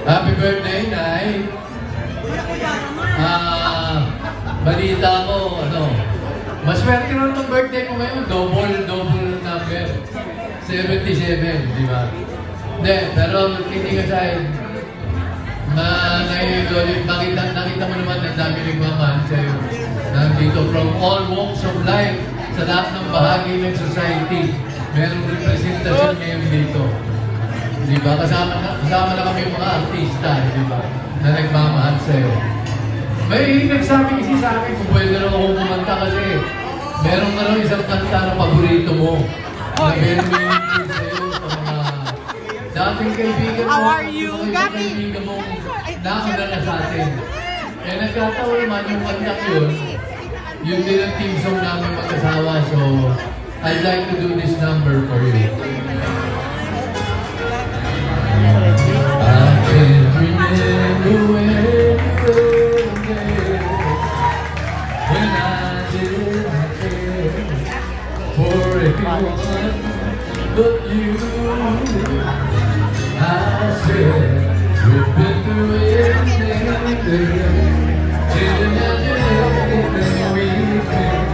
Happy birthday, Nay. Balita ko, maswerte rin ang birthday mo ngayon. Double number. 77, di ba? Hindi, pero kidding aside, nakita mo naman ang dami nagmamahal sa'yo. Nandito from all walks of life, sa lahat ng bahagi ng society, merong representasyon ngayon dito. Di ba? Kasama na kami mga artista, di ba? Na nagmamahal sa'yo. May nagsabi kasi sa akin kung pwede na ako kumanta kasi meron ka lang isang kanta na paborito mo. Na meron meaning sa'yo sa mga dating kaibigan mo. How are you, Gabby? Kaibigan mo nauna na sa atin. Eh nagkataon naman yung kanta yun, yun din ang team song namin mag-asawa. So, I'd like to do this number for you. I can't remember when I didn't care for anyone but you. I said we've been through everything. Can't imagine anything we can.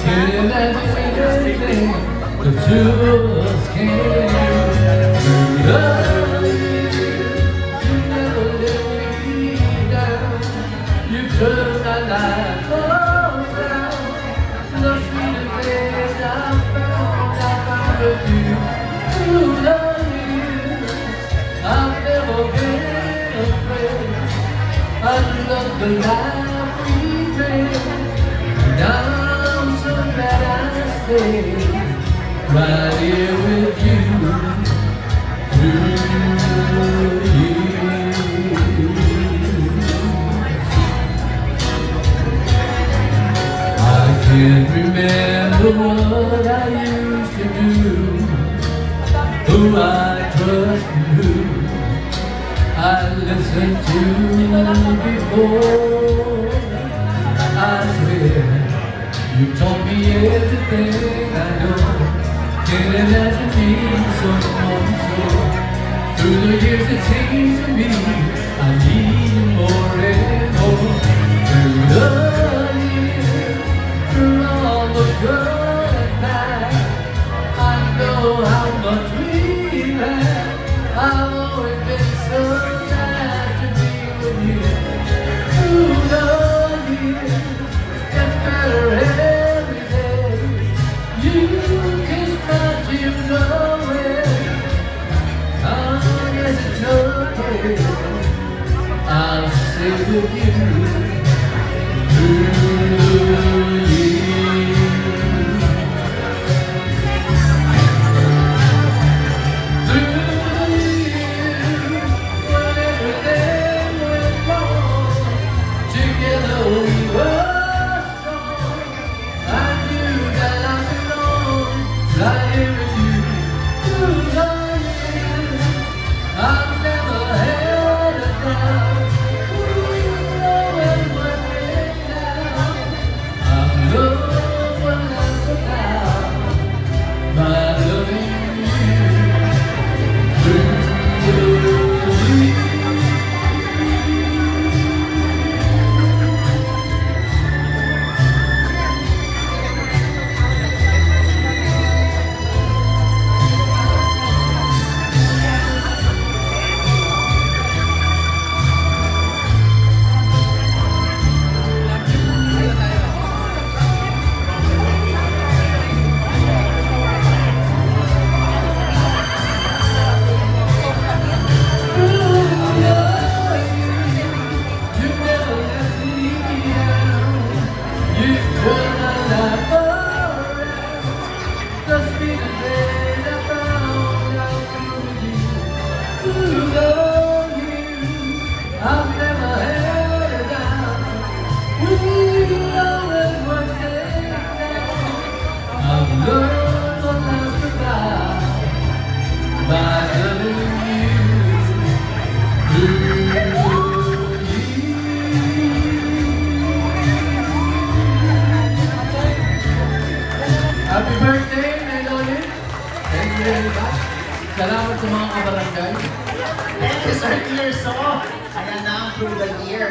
Can't imagine anything the two of us can do. Love you, you never let me down. You turned my life around. The sweetest thing I found with you. To love you, I've never been afraid. I love the life we made. And I'm so glad I stayed right here with you. Through you. I can't remember what I used to do, who I trust and who I listened to before. I swear you taught me everything I know. Can't imagine being someone so. Through the years it seems to me I need you more and more. Through the years, through all the good and bad, I know how much we've had. I've always been so glad to be with you. Through the years, gets better every day. You kiss my tears away. Oh, yes, it's okay. I'll stay with you through the years. Through the years, when everything went wrong, together we were strong. I knew that I belonged right here with you. Through the years, I've never had a doubt. You always let me down. I'm loved when I'm about by loving you. Through the years. Happy birthday, Melody. Thank you very much. Salamat sa mga kabarangay. Thank you, Sir Tirso. Ayan na, through the years.